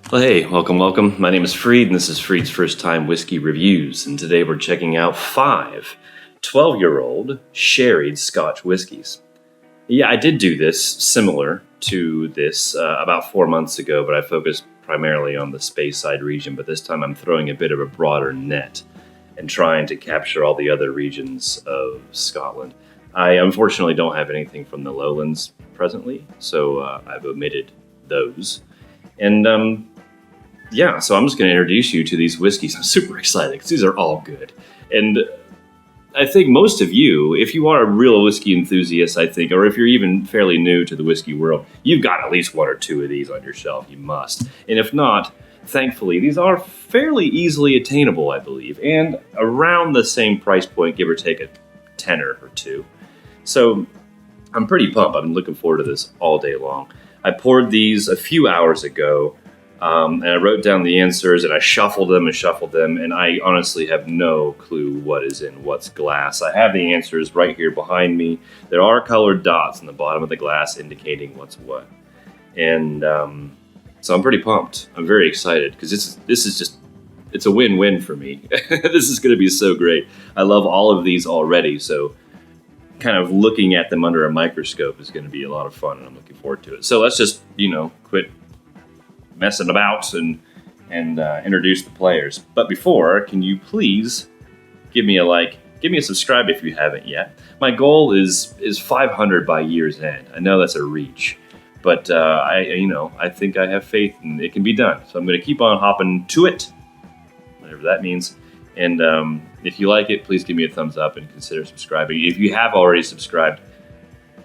Well, hey, welcome. My name is Freed, and this is Freed's First Time Whiskey Reviews. And today we're checking out 5 12-year-old sherried Scotch whiskeys. Yeah, I did do this similar to this about 4 months ago, but I focused primarily on the Speyside region. But this time I'm throwing a bit of a broader net and trying to capture all the other regions of Scotland. I unfortunately don't have anything from the lowlands presently, so I've omitted those. And yeah, so I'm just going to introduce you to these whiskeys. I'm super excited because these are all good. And I think most of you, if you are a real whiskey enthusiast, I think, or if you're even fairly new to the whiskey world, you've got at least 1 or 2 of these on your shelf. You must. And if not, thankfully, these are fairly easily attainable, I believe, and around the same price point, give or take a tenner or two. So I'm pretty pumped. I've been looking forward to this all day long. I poured these a few hours ago. And I wrote down the answers, and I shuffled them, and I honestly have no clue what is in what's glass. I have the answers right here behind me. There are colored dots on the bottom of the glass indicating what's what. And so I'm pretty pumped. I'm very excited, because this is just, it's a win-win for me. This is going to be so great. I love all of these already, so kind of looking at them under a microscope is going to be a lot of fun, and I'm looking forward to it. So let's just, quit messing about and introduce the players. But before, can you please give me a like, give me a subscribe if you haven't yet. My goal is 500 by year's end. I know that's a reach, but I think I have faith and it can be done. So I'm going to keep on hopping to it, whatever that means. And if you like it, please give me a thumbs up and consider subscribing. If you have already subscribed,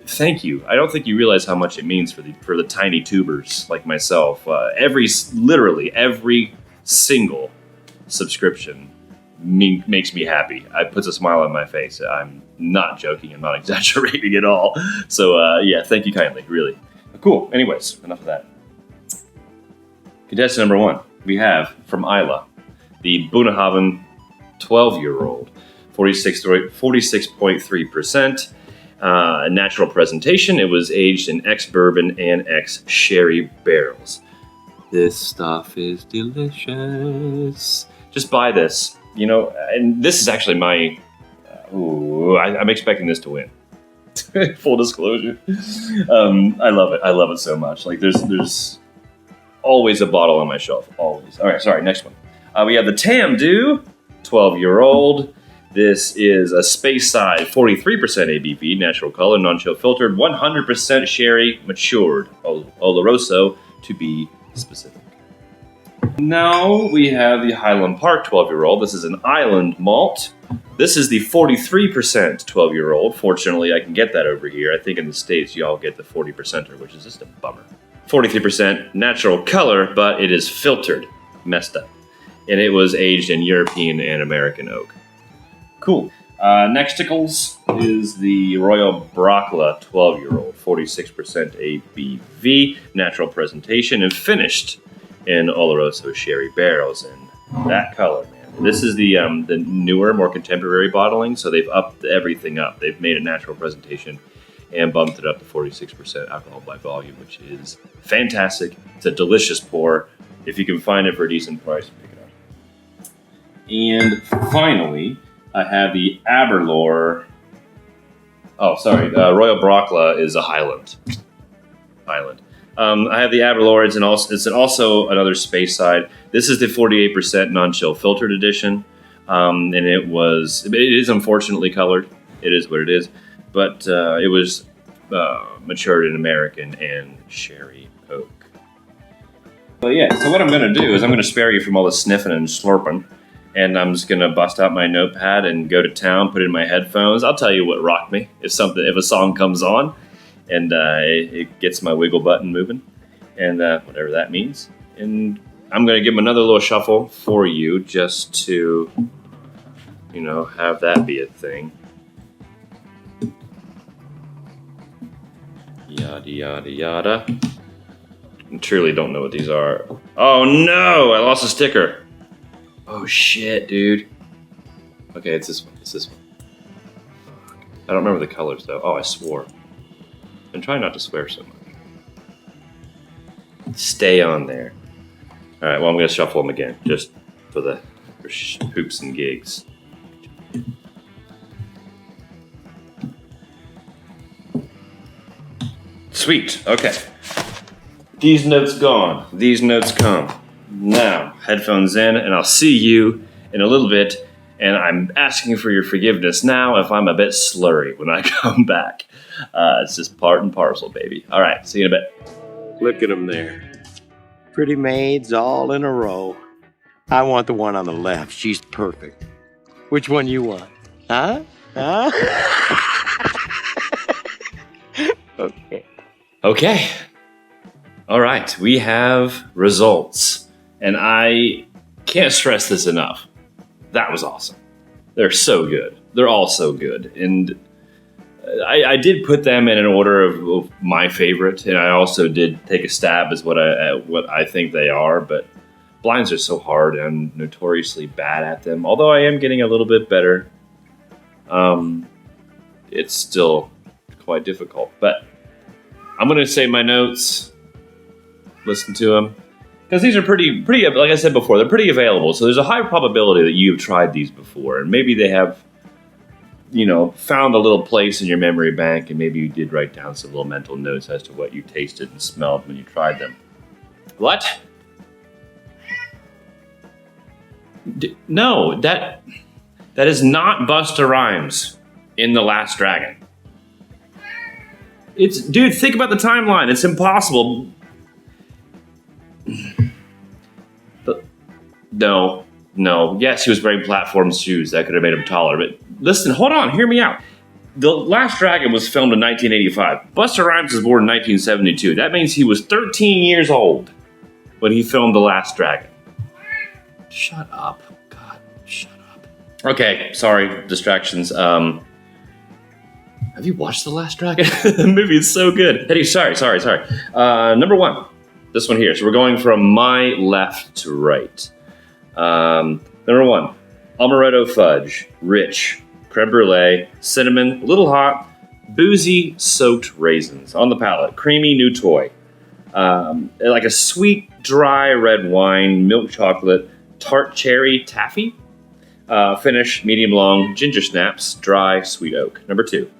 thank you. I don't think you realize how much it means for the tiny tubers like myself. Literally every single subscription makes me happy. It puts a smile on my face. I'm not joking. I'm not exaggerating at all. So yeah, thank you kindly. Really cool. Anyways, enough of that. Contestant number 1, we have from Islay, the Bunnahabhain 12-year-old, 46.3%. Natural presentation. It was aged in ex-bourbon and ex-sherry barrels. This stuff is delicious. Just buy this, and this is actually my, I'm expecting this to win. Full disclosure. I love it. I love it so much. Like there's always a bottle on my shelf, always. All right, sorry, next one. We have the Tamdhu, 12-year-old. This is a Speyside 43% ABV, natural color, non-chill filtered, 100% sherry matured, Oloroso to be specific. Now we have the Highland Park 12-year-old. This is an island malt. This is the 43% 12-year-old. Fortunately, I can get that over here. I think in the States, y'all get the 40%er, which is just a bummer. 43% natural color, but it is filtered, messed up. And it was aged in European and American oak. Cool. Nexticles is the Royal Brocla 12-year-old, 46% ABV, natural presentation, and finished in Oloroso sherry barrels. And that color, man. This is the newer, more contemporary bottling, so they've upped everything up. They've made a natural presentation and bumped it up to 46% alcohol by volume, which is fantastic. It's a delicious pour. If you can find it for a decent price, pick it up. And finally, I have the Aberlour. Royal Brocla is a Highland. I have the Aberlour. It's also another Speyside. This is the 48% non-chill filtered edition, and it is unfortunately colored. It is what it is, but it was matured in American and sherry oak. But yeah, so what I'm going to do is I'm going to spare you from all the sniffing and slurping. And I'm just gonna bust out my notepad and go to town, put in my headphones. I'll tell you what rocked me if a song comes on, and it gets my wiggle button moving, and whatever that means. And I'm gonna give them another little shuffle for you, just to, have that be a thing. Yada yada yada. I truly don't know what these are. Oh no! I lost a sticker. Oh shit, dude. Okay, it's this one. I don't remember the colors though. Oh, I swore. I'm trying not to swear so much. Stay on there. All right, well, I'm going to shuffle them again, just for the hoops and gigs. Sweet, okay. These notes gone, these notes come. Now, headphones in, and I'll see you in a little bit, and I'm asking for your forgiveness now if I'm a bit slurry when I come back. It's just part and parcel, baby. All right, see you in a bit. Look at them there. Pretty maids all in a row. I want the one on the left. She's perfect. Which one you want? Huh? Okay. Okay. All right, we have results. And I can't stress this enough. That was awesome. They're so good. They're all so good. And I did put them in an order of my favorite, and I also did take a stab as what I think they are, but blinds are so hard, and I'm notoriously bad at them. Although I am getting a little bit better, it's still quite difficult. But I'm going to save my notes, listen to them, because these are pretty, like I said before, they're pretty available. So there's a high probability that you've tried these before, and maybe they have, found a little place in your memory bank, and maybe you did write down some little mental notes as to what you tasted and smelled when you tried them. What? No, that is not Busta Rhymes in The Last Dragon. Dude, think about the timeline. It's impossible. No. Yes, he was wearing platform shoes. That could have made him taller. But listen, hold on. Hear me out. The Last Dragon was filmed in 1985. Busta Rhymes was born in 1972. That means he was 13 years old when he filmed The Last Dragon. Shut up. God, shut up. Okay, sorry. Distractions. Have you watched The Last Dragon? The movie is so good. Hey, sorry. Number one. This one here. So we're going from my left to right. Number one, amaretto fudge, rich, creme brulee, cinnamon, a little hot, boozy soaked raisins on the palate, creamy new toy, like a sweet dry red wine, milk chocolate, tart cherry taffy, finish medium long, ginger snaps, dry sweet oak. Number two,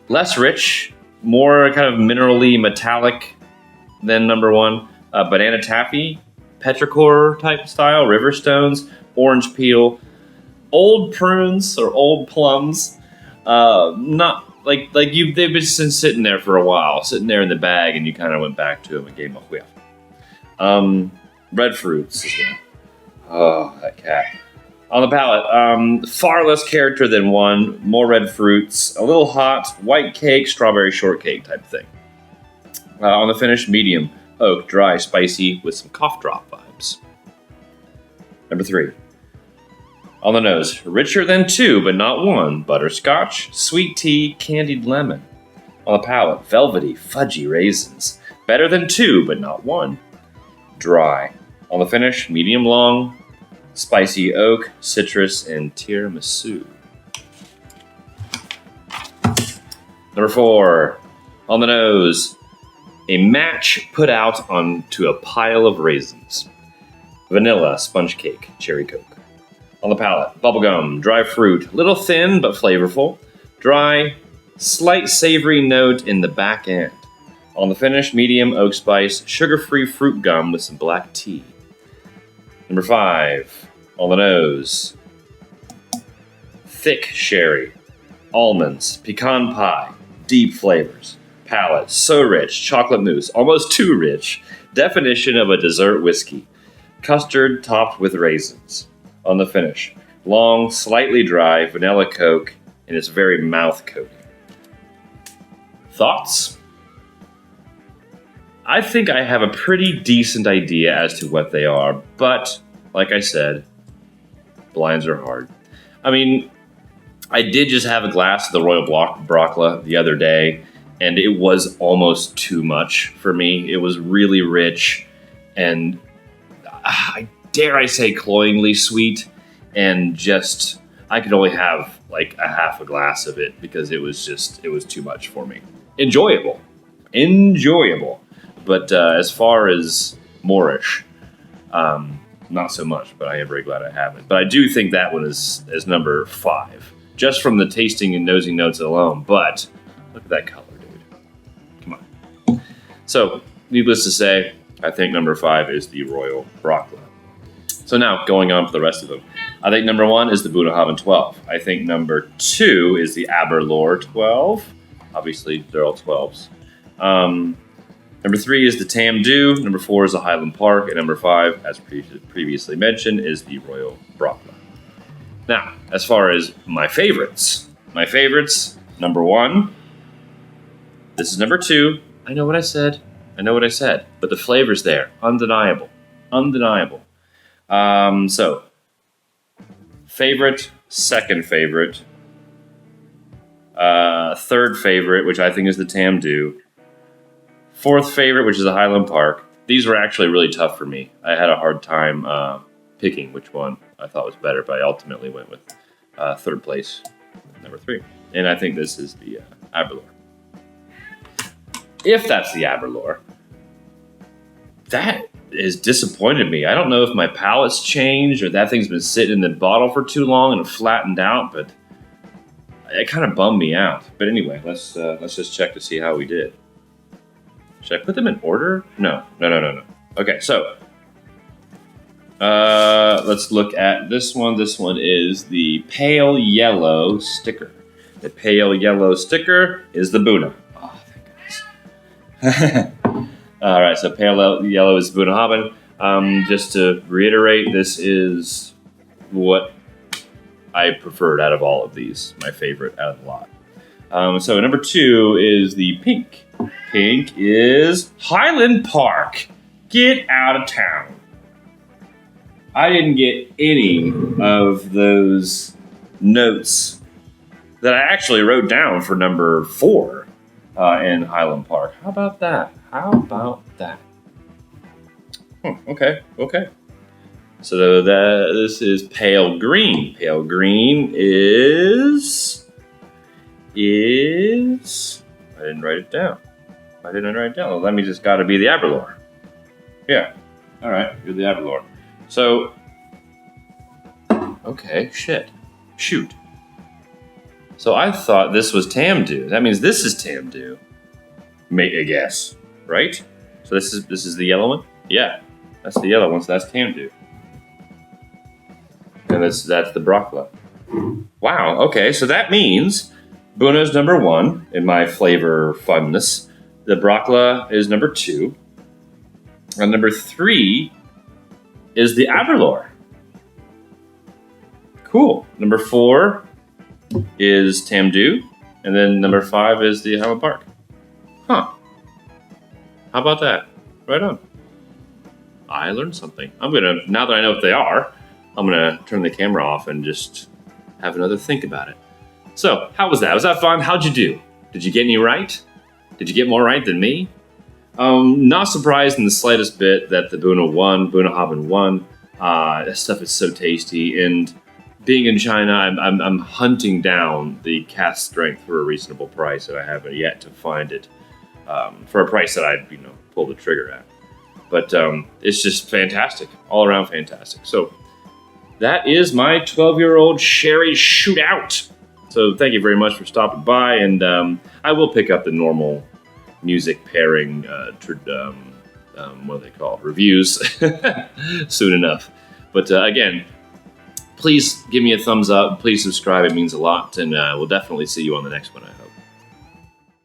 less rich, more kind of minerally metallic than number one, banana taffy, petrichor type style, river stones, orange peel, old prunes or old plums. Not like they've been sitting there for a while, sitting there in the bag, and you kind of went back to them and gave them a whiff. Red fruits as well. Oh, that cat. On the palate, far less character than one, more red fruits, a little hot, white cake, strawberry shortcake type thing. On the finish, medium, oak, dry, spicy, with some cough drop vibes. Number three. On the nose, richer than two, but not one, butterscotch, sweet tea, candied lemon. On the palate, velvety, fudgy raisins. Better than two, but not one. Dry. On the finish, medium long, spicy oak, citrus, and tiramisu. Number four. On the nose, a match put out onto a pile of raisins. Vanilla, sponge cake, cherry coke. On the palate, bubblegum, dry fruit, little thin but flavorful. Dry, slight savory note in the back end. On the finish, medium oak spice, sugar-free fruit gum with some black tea. Number five, on the nose, thick sherry, almonds, pecan pie, deep flavors. Palate, so rich, chocolate mousse, almost too rich. Definition of a dessert whiskey. Custard topped with raisins. On the finish, long, slightly dry, vanilla coke, and it's very mouth coating. Thoughts? I think I have a pretty decent idea as to what they are, but like I said, blinds are hard. I mean, I did just have a glass of the Royal Brockla the other day, and it was almost too much for me. It was really rich and, dare I say, cloyingly sweet. And just, I could only have like a half a glass of it because it was too much for me. Enjoyable. But as far as Moorish. Not so much, but I am very glad I have it. But I do think that one is number 5, just from the tasting and nosy notes alone. But look at that color, dude. Come on. So, needless to say, I think number 5 is the Royal Brockla. So now, going on for the rest of them. I think number 1 is the Bunnahabhain 12. I think number 2 is the Aberlour 12. Obviously, they're all 12s. Number 3 is the Tam Dhu. Number 4 is the Highland Park. And number 5, as previously mentioned, is the Royal Brockla. Now, as far as my favorites, number 1. This is number 2. I know what I said. But the flavor's there. Undeniable. So, favorite, second favorite, third favorite, which I think is the Tam Dhu, fourth favorite, which is the Highland Park. These were actually really tough for me. I had a hard time picking which one I thought was better, but I ultimately went with third place, number 3. And I think this is the Aberlour. If that's the Aberlour, that has disappointed me. I don't know if my palate's changed or that thing's been sitting in the bottle for too long and flattened out, but it kind of bummed me out. But anyway, let's just check to see how we did. Should I put them in order? No. Okay, so let's look at this one. This one is the pale yellow sticker. The pale yellow sticker is the Bunna. Oh, thank goodness. All right, so pale yellow is Bunnahabhain. Just to reiterate, this is what I preferred out of all of these. My favorite out of the lot. So number 2 is the pink. Pink is Highland Park. Get out of town. I didn't get any of those notes that I actually wrote down for number 4 in Highland Park. How about that? Okay. So this is pale green. Pale green is... I didn't write it down. Well, that means it's got to be the Aberlour. Yeah. All right, you're the Aberlour. So, okay, shoot. So I thought this was Tam Dhu. That means this is Tam Dhu. Make a guess, right? So this is the yellow one? Yeah, that's the yellow one, so that's Tam Dhu. And that's the Brockla. Wow, okay, so that means Bunna's number 1 in my flavor funness. The Brockla is number 2. And number 3 is the Aberlour. Cool. Number 4 is Tam Dhu. And then number 5 is the Highland Park. Huh. How about that? Right on. I learned something. Now that I know what they are, I'm gonna turn the camera off and just have another think about it. So, how was that? Was that fun? How'd you do? Did you get any right? Did you get more right than me? Not surprised in the slightest bit that the Bunnahabhain won. That stuff is so tasty, and being in China, I'm hunting down the cask strength for a reasonable price, and I haven't yet to find it for a price that I'd pull the trigger at. But it's just fantastic, all around fantastic. So that is my 12-year-old sherry shootout. So thank you very much for stopping by, and I will pick up the normal music pairing, what are they called, reviews soon enough. But again, please give me a thumbs up, please subscribe, it means a lot, and we'll definitely see you on the next one.